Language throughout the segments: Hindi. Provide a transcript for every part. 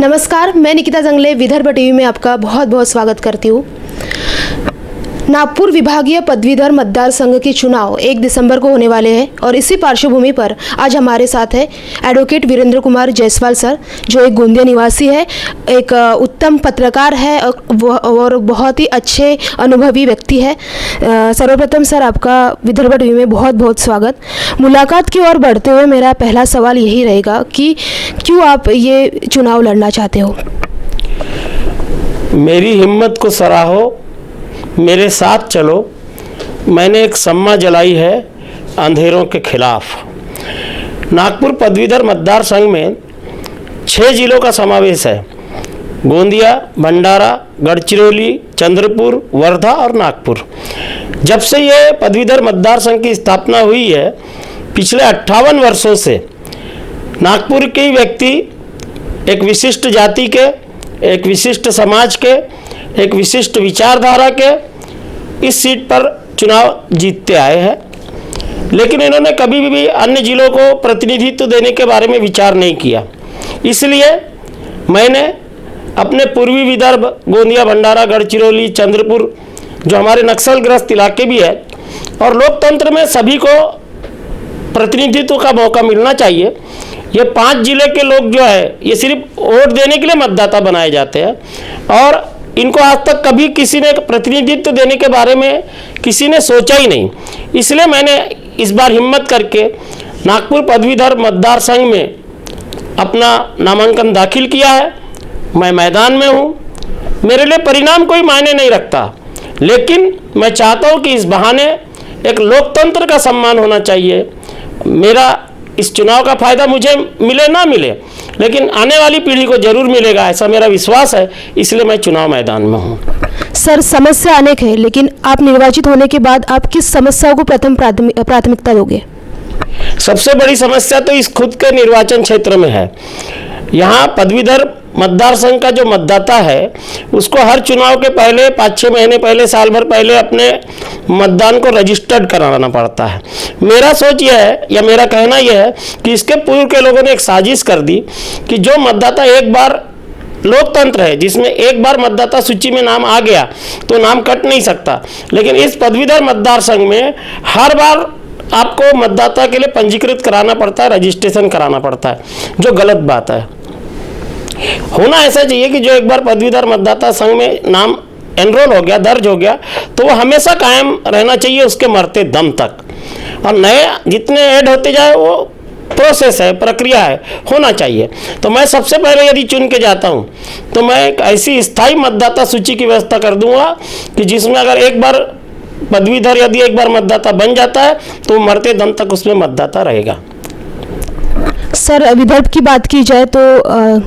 नमस्कार, मैं निकिता जंगले विदर्भ टीवी में आपका बहुत बहुत स्वागत करती हूँ। नागपुर विभागीय पदवीधर मतदार संघ के चुनाव 1 दिसंबर को होने वाले हैं और इसी पार्श्वभूमि पर आज हमारे साथ है एडवोकेट वीरेंद्र कुमार जायसवाल सर, जो एक गोंदिया निवासी है, एक उत्तम पत्रकार है और बहुत ही अच्छे अनुभवी व्यक्ति है। सर्वप्रथम सर, आपका विदर्भ टीवी में बहुत बहुत स्वागत। मुलाकात की ओर बढ़ते हुए मेरा पहला सवाल यही रहेगा कि क्यों आप ये चुनाव लड़ना चाहते हो? मेरी हिम्मत को सराहो, मेरे साथ चलो। मैंने एक सम्मा जलाई है अंधेरों के खिलाफ। नागपुर पदवीधर मतदार संघ में 6 जिलों का समावेश है। गोंदिया, भंडारा, गढ़चिरौली, चंद्रपुर, वर्धा और नागपुर। जब से ये पदवीधर मतदार संघ की स्थापना हुई है, पिछले 58 वर्षों से नागपुर के व्यक्ति एक विशिष्ट जाति के, एक विशिष्ट समाज के, एक विशिष्ट विचारधारा के इस सीट पर चुनाव जीतते आए हैं। लेकिन इन्होंने कभी भी अन्य जिलों को प्रतिनिधित्व देने के बारे में विचार नहीं किया। इसलिए मैंने अपने पूर्वी विदर्भ, गोंदिया, भंडारा, गढ़चिरौली, चंद्रपुर, जो हमारे नक्सलग्रस्त इलाके भी है, और लोकतंत्र में सभी को प्रतिनिधित्व का मौका मिलना चाहिए। ये 5 जिले के लोग जो है, ये सिर्फ वोट देने के लिए मतदाता बनाए जाते हैं और इनको आज तक कभी किसी ने प्रतिनिधित्व देने के बारे में किसी ने सोचा ही नहीं। इसलिए मैंने इस बार हिम्मत करके नागपुर पदवीधर मतदार संघ में अपना नामांकन दाखिल किया है। मैं मैदान में हूँ। मेरे लिए परिणाम कोई मायने नहीं रखता, लेकिन मैं चाहता हूँ कि इस बहाने एक लोकतंत्र का सम्मान होना चाहिए। मेरा इस चुनाव का फायदा मुझे मिले ना मिले, लेकिन आने वाली पीढ़ी को जरूर मिलेगा, ऐसा मेरा विश्वास है। इसलिए मैं चुनाव मैदान में हूँ। सर, समस्या अनेक है, लेकिन आप निर्वाचित होने के बाद आप किस समस्याओं को प्रथम प्राथमिकता दोगे? सबसे बड़ी समस्या तो इस खुद के निर्वाचन क्षेत्र में है। यहाँ पदवीधर मतदार संघ का जो मतदाता है, उसको हर चुनाव के पहले 5-6 महीने पहले, साल भर पहले अपने मतदान को रजिस्टर्ड कराना पड़ता है। मेरा सोच यह है, या मेरा कहना यह है कि इसके पूर्व के लोगों ने एक साजिश कर दी कि जो मतदाता एक बार, लोकतंत्र है जिसमें एक बार मतदाता सूची में नाम आ गया तो नाम कट नहीं सकता, लेकिन इस पदवीधर मतदार संघ में हर बार आपको मतदाता के लिए पंजीकृत कराना पड़ता है, रजिस्ट्रेशन कराना पड़ता है, जो गलत बात है। होना ऐसा चाहिए कि जो एक बार पदवीधर मतदाता संघ में नाम एनरोल हो गया, दर्ज हो गया, तो वो हमेशा कायम रहना चाहिए उसके मरते दम तक। और नए जितने ऐड होते जाए, वो प्रोसेस है, प्रक्रिया है, होना चाहिए। तो मैं सबसे पहले यदि चुन के जाता हूँ तो मैं एक ऐसी स्थायी मतदाता सूची की व्यवस्था कर दूंगा कि जिसमें अगर एक बार पदवीधर यदि एक बार मतदाता बन जाता है तो मरते दम तक उसमें मतदाता रहेगा। सर, विदर्भ की बात की जाए तो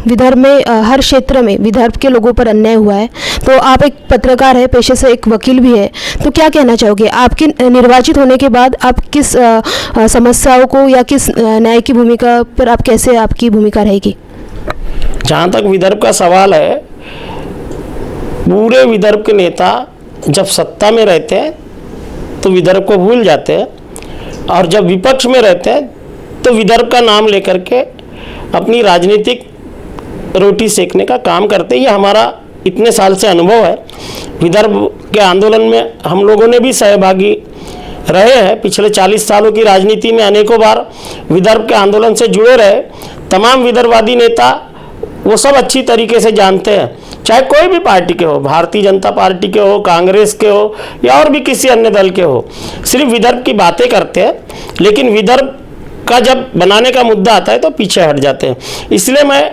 विदर्भ में हर क्षेत्र में विदर्भ के लोगों पर अन्याय हुआ है। तो आप एक पत्रकार है, पेशे से एक वकील भी है, तो क्या कहना चाहोगे? आपके निर्वाचित होने के बाद आप किस समस्याओं को या किस न्याय की भूमिका पर आप कैसे, आपकी भूमिका रहेगी? जहाँ तक विदर्भ का सवाल है, पूरे विदर्भ के नेता जब सत्ता में रहते हैं तो विदर्भ को भूल जाते हैं, और जब विपक्ष में रहते हैं तो विदर्भ का नाम लेकर के अपनी राजनीतिक रोटी सेकने का काम करते हैं। ये हमारा इतने साल से अनुभव है। विदर्भ के आंदोलन में हम लोगों ने भी सहभागी रहे हैं। पिछले 40 सालों की राजनीति में अनेकों बार विदर्भ के आंदोलन से जुड़े रहे। तमाम विदर्भवादी नेता वो सब अच्छी तरीके से जानते हैं, चाहे कोई भी पार्टी के हो, भारतीय जनता पार्टी के हो, कांग्रेस के हो, या और भी किसी अन्य दल के हो, सिर्फ विदर्भ की बातें करते हैं, लेकिन विदर्भ का जब बनाने का मुद्दा आता है तो पीछे हट जाते हैं। इसलिए मैं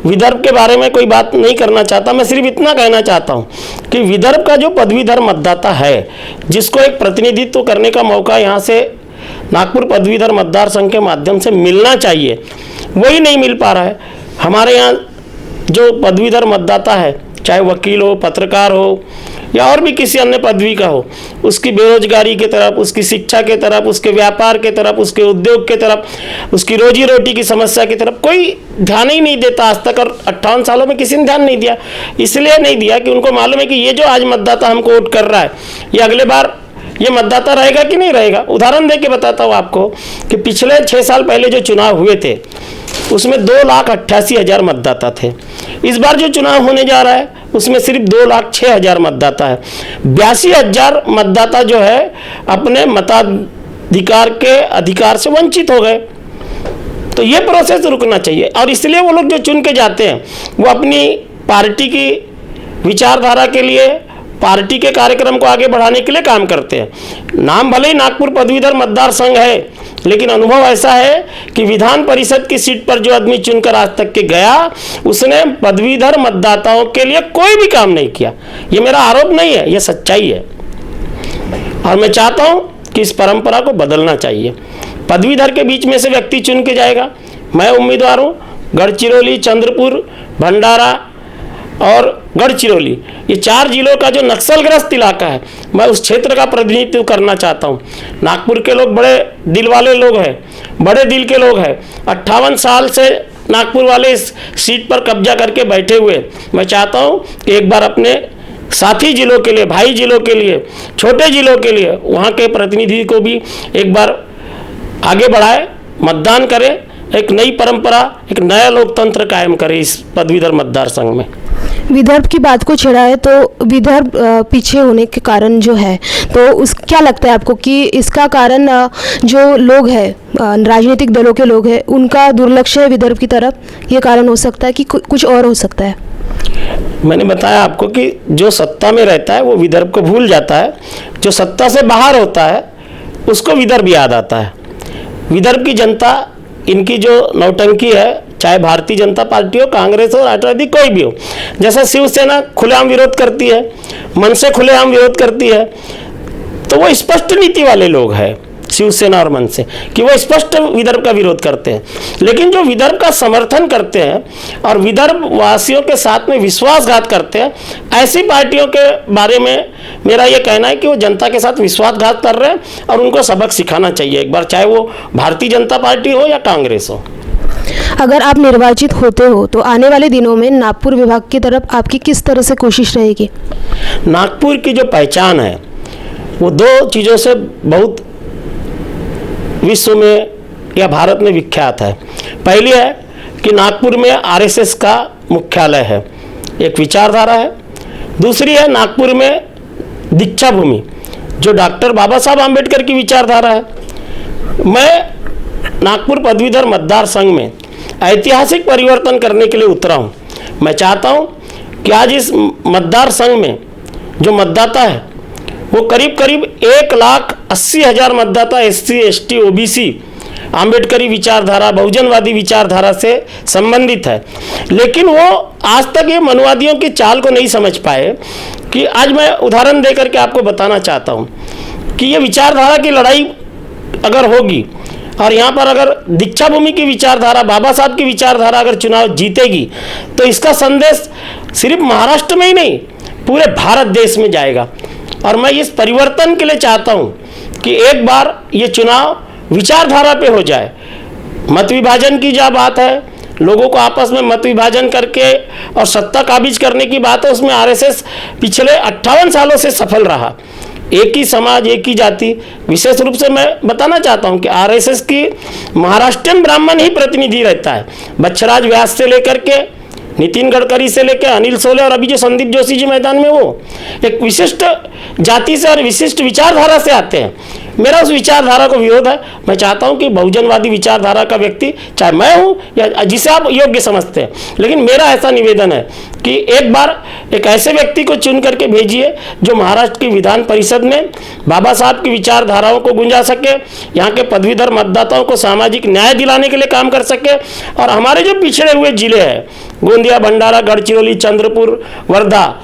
विदर्भ के बारे में कोई बात नहीं करना चाहता। मैं सिर्फ इतना कहना चाहता हूँ कि विदर्भ का जो पदवीधर मतदाता है, जिसको एक प्रतिनिधित्व करने का मौका यहाँ से नागपुर पदवीधर मतदार संघ के माध्यम से मिलना चाहिए, वही नहीं मिल पा रहा है। हमारे यहाँ जो पदवीधर मतदाता है, चाहे वकील हो, पत्रकार हो, या और भी किसी अन्य पदवी का हो, उसकी बेरोजगारी के तरफ, उसकी शिक्षा के तरफ, उसके व्यापार के तरफ, उसके उद्योग के तरफ, उसकी रोजी रोटी की समस्या की तरफ कोई ध्यान ही नहीं देता आज तक, और 58 सालों में किसी ने ध्यान नहीं दिया। इसलिए नहीं दिया कि उनको मालूम है कि ये जो आज मतदाता हमको वोट कर रहा है, ये अगले बार ये मतदाता रहेगा कि नहीं रहेगा। उदाहरण दे के बताता हूँ आपको कि पिछले 6 साल पहले जो चुनाव हुए थे, उसमें 2,88,000 मतदाता थे। इस बार जो चुनाव होने जा रहा है उसमें सिर्फ 2,06,000 मतदाता है। 82,000 मतदाता जो है अपने मताधिकार के अधिकार से वंचित हो गए। तो ये प्रोसेस रुकना चाहिए और इसलिए वो लोग जो चुन के जाते हैं वो अपनी पार्टी की विचारधारा के लिए, पार्टी के कार्यक्रम को आगे बढ़ाने के लिए काम करते हैं। नाम भले ही नागपुर पदवीधर मतदार संघ है, लेकिन अनुभव ऐसा है कि विधान परिषद की सीट पर जो आदमी चुनकर आज तक के गया उसने पदवीधर मतदाताओं के लिए कोई भी काम नहीं किया। ये मेरा आरोप नहीं है, ये सच्चाई है और मैं चाहता हूं कि इस परंपरा को बदलना चाहिए। पदवीधर के बीच में से व्यक्ति चुन के जाएगा। मैं उम्मीदवार हूँ गढ़चिरौली, चंद्रपुर, भंडारा और गढ़चिरौली, ये 4 जिलों का जो नक्सलग्रस्त इलाका है, मैं उस क्षेत्र का प्रतिनिधित्व करना चाहता हूँ। नागपुर के लोग बड़े दिल वाले लोग हैं, बड़े दिल के लोग हैं। 58 साल से नागपुर वाले इस सीट पर कब्जा करके बैठे हुए। मैं चाहता हूँ कि एक बार अपने साथी जिलों के लिए, भाई जिलों के लिए, छोटे जिलों के लिए वहाँ के प्रतिनिधि को भी एक बार आगे बढ़ाए, मतदान करें, एक नई परंपरा, एक नया लोकतंत्र कायम करें इस पदवीधर मतदार संघ में। विदर्भ की बात को छेड़ा है तो विदर्भ पीछे होने के कारण जो है, तो उस क्या लगता है आपको कि इसका कारण जो लोग हैं, राजनीतिक दलों के लोग हैं, उनका दुर्लक्ष्य है विदर्भ की तरफ, ये कारण हो सकता है कि कुछ और हो सकता है? मैंने बताया आपको कि जो सत्ता में रहता है वो विदर्भ को भूल जाता है, जो सत्ता से बाहर होता है उसको विदर्भ याद आता है। विदर्भ की जनता, इनकी जो नौटंकी है, चाहे भारतीय जनता पार्टी हो, कांग्रेस हो, राष्ट्रवादी कोई भी हो, जैसा शिवसेना खुलेआम विरोध करती है, मन से खुलेआम विरोध करती है, तो वो स्पष्ट नीति वाले लोग हैं शिवसेना और मन से कि वो स्पष्ट विदर्भ का विरोध करते हैं। लेकिन जो विदर्भ का समर्थन करते हैं और विदर्भ वासियों के साथ में विश्वासघात करते हैं, ऐसी पार्टियों के बारे में मेरा ये कहना है कि वो जनता के साथ विश्वासघात कर रहे हैं और उनको सबक सिखाना चाहिए एक बार, चाहे वो भारतीय जनता पार्टी हो या कांग्रेस हो। अगर आप निर्वाचित होते हो तो आने वाले दिनों में नागपुर विभाग की तरफ आपकी किस तरह से कोशिश रहेगी? नागपुर की जो पहचान है वो 2 चीज़ों से बहुत विश्व में या भारत में विख्यात है। पहली है कि नागपुर में आरएसएस का मुख्यालय है, एक विचारधारा है। दूसरी है नागपुर में दीक्षा भूमि, जो डॉक्टर बाबा साहब आम्बेडकर की विचारधारा है। मैं नागपुर पदवीधर मतदार संघ में ऐतिहासिक परिवर्तन करने के लिए उतरा हूँ। मैं चाहता हूँ कि आज इस मतदार संघ में जो मतदाता है वो करीब करीब 1,80,000 मतदाता SC, ST, OBC आम्बेडकरी विचारधारा, बहुजनवादी विचारधारा से संबंधित है। लेकिन वो आज तक ये मनुवादियों की चाल को नहीं समझ पाए कि आज मैं उदाहरण देकर के आपको बताना चाहता हूँ कि ये विचारधारा की लड़ाई अगर होगी और यहाँ पर अगर दीक्षा भूमि की विचारधारा, बाबा साहब की विचारधारा अगर चुनाव जीतेगी तो इसका संदेश सिर्फ महाराष्ट्र में ही नहीं पूरे भारत देश में जाएगा। और मैं इस परिवर्तन के लिए चाहता हूँ कि एक बार ये चुनाव विचारधारा पे हो जाए। मत विभाजन की जहाँ बात है, लोगों को आपस में मत विभाजन करके और सत्ता काबिज करने की बात है, उसमें आरएसएस पिछले 58 सालों से सफल रहा। एक ही समाज, एक ही जाति। विशेष रूप से मैं बताना चाहता हूं कि आरएसएस की महाराष्ट्रीयन ब्राह्मण ही प्रतिनिधि रहता है। बच्छराज व्यास से लेकर के नितिन गडकरी से लेकर अनिल सोले और अभी जो संदीप जोशी जी मैदान में, वो एक विशिष्ट जाति से और विशिष्ट विचारधारा से आते हैं। मेरा उस विचारधारा को विरोध है। मैं चाहता हूं कि बहुजनवादी विचारधारा का व्यक्ति, चाहे मैं हूं या जिसे आप योग्य समझते हैं, लेकिन मेरा ऐसा निवेदन है कि एक बार एक ऐसे व्यक्ति को चुन करके भेजिए जो महाराष्ट्र की विधान परिषद में बाबा साहब की विचारधाराओं को गुंजा सके, यहाँ के पदवीधर मतदाताओं को सामाजिक न्याय दिलाने के लिए काम कर सके, और हमारे जो पिछड़े हुए जिले हैं गोंदिया, भंडारा, गढ़चिरौली, चंद्रपुर, वर्धा,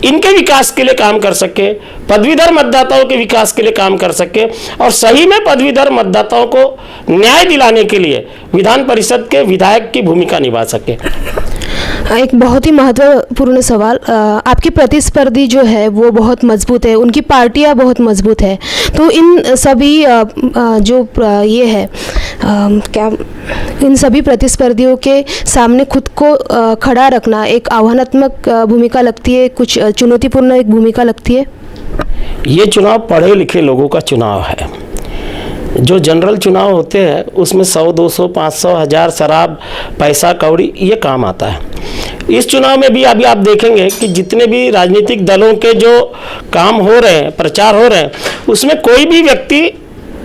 इनके विकास के लिए काम कर सके, पदवीधर मतदाताओं के विकास के लिए काम कर सके और सही में पदवीधर मतदाताओं को न्याय दिलाने के लिए विधान परिषद के विधायक की भूमिका निभा सके। एक बहुत ही महत्वपूर्ण सवाल, आपकी प्रतिस्पर्धी जो है वो बहुत मजबूत है, उनकी पार्टियां बहुत मजबूत है, तो इन सभी जो ये है क्या इन सभी प्रतिस्पर्धियों के सामने खुद को खड़ा रखना एक आह्वानात्मक भूमिका लगती है, कुछ चुनौतीपूर्ण एक भूमिका लगती है? ये चुनाव पढ़े लिखे लोगों का चुनाव है। जो जनरल चुनाव होते हैं उसमें 100, 200, 500, 1000 शराब, पैसा कौड़ी ये काम आता है। इस चुनाव में भी अभी आप देखेंगे कि जितने भी राजनीतिक दलों के जो काम हो रहे हैं, प्रचार हो रहे हैं, उसमें कोई भी व्यक्ति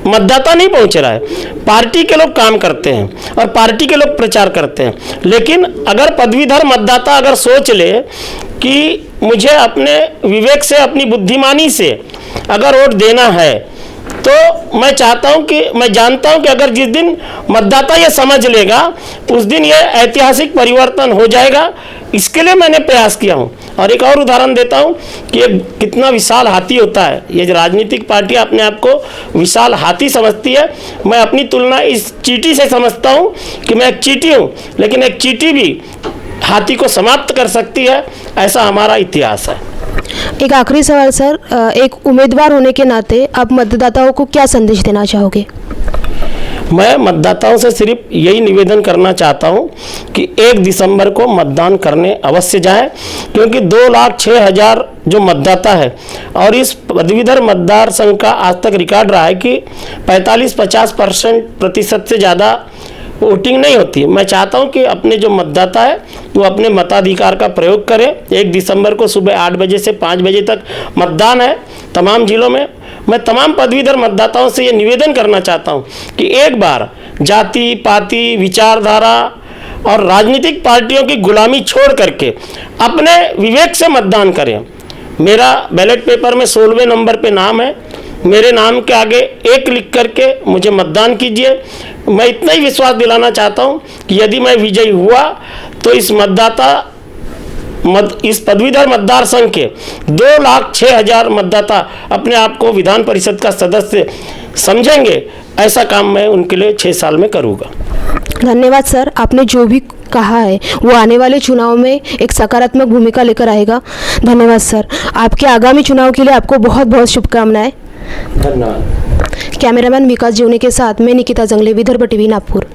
मतदाता नहीं पहुंच रहा है। पार्टी के लोग काम करते हैं और पार्टी के लोग प्रचार करते हैं। लेकिन अगर पदवीधर मतदाता अगर सोच ले कि मुझे अपने विवेक से, अपनी बुद्धिमानी से अगर वोट देना है, तो मैं चाहता हूं कि मैं जानता हूं कि अगर जिस दिन मतदाता ये समझ लेगा उस दिन ये ऐतिहासिक परिवर्तन हो जाएगा। इसके लिए मैंने प्रयास किया हूं। और एक और उदाहरण देता हूं कि ये कितना विशाल हाथी होता है। ये राजनीतिक पार्टी अपने आप को विशाल हाथी समझती है। मैं अपनी तुलना इस चींटी से समझता हूं कि मैं एक चींटी हूं, लेकिन एक चींटी भी हाथी को समाप्त कर सकती है। ऐसा हमारा इतिहास है। एक आखिरी सवाल सर, एक उम्मीदवार होने के नाते आप मतदाताओं को क्या संदेश देना चाहोगे? मैं मतदाताओं से सिर्फ यही निवेदन करना चाहता हूं कि 1 दिसंबर को मतदान करने अवश्य जाएं, क्योंकि 2,06,000 जो मतदाता है और इस पदवीधर मतदार संघ का आज तक रिकॉर्ड रहा है कि 45-50% से ज़्यादा वोटिंग नहीं होती है। मैं चाहता हूं कि अपने जो मतदाता है वो अपने मताधिकार का प्रयोग करें। 1 दिसंबर को सुबह 8 बजे से 5 बजे तक मतदान है तमाम जिलों में। मैं तमाम पदवीधर मतदाताओं से ये निवेदन करना चाहता हूं कि एक बार जाति, पाति, विचारधारा और राजनीतिक पार्टियों की गुलामी छोड़ करके अपने विवेक से मतदान करें। मेरा बैलेट पेपर में 16वें नंबर पे नाम है। मेरे नाम के आगे 1 लिख करके मुझे मतदान कीजिए। मैं इतना ही विश्वास दिलाना चाहता हूं कि यदि मैं विजयी हुआ तो इस पदवीधर मतदार संघ के 2,06,000 मतदाता अपने आप को विधान परिषद का सदस्य समझेंगे। ऐसा काम मैं उनके लिए 6 साल में करूँगा। धन्यवाद सर, आपने जो भी कहा है वो आने वाले चुनाव में एक सकारात्मक भूमिका लेकर आएगा। धन्यवाद सर। आपके आगामी चुनाव के लिए आपको बहुत बहुत शुभकामनाएं। धन्यवाद। कैमरामैन विकास जीवने के साथ मैं निकिता जंगले, विदर्भ टीवी, नागपुर।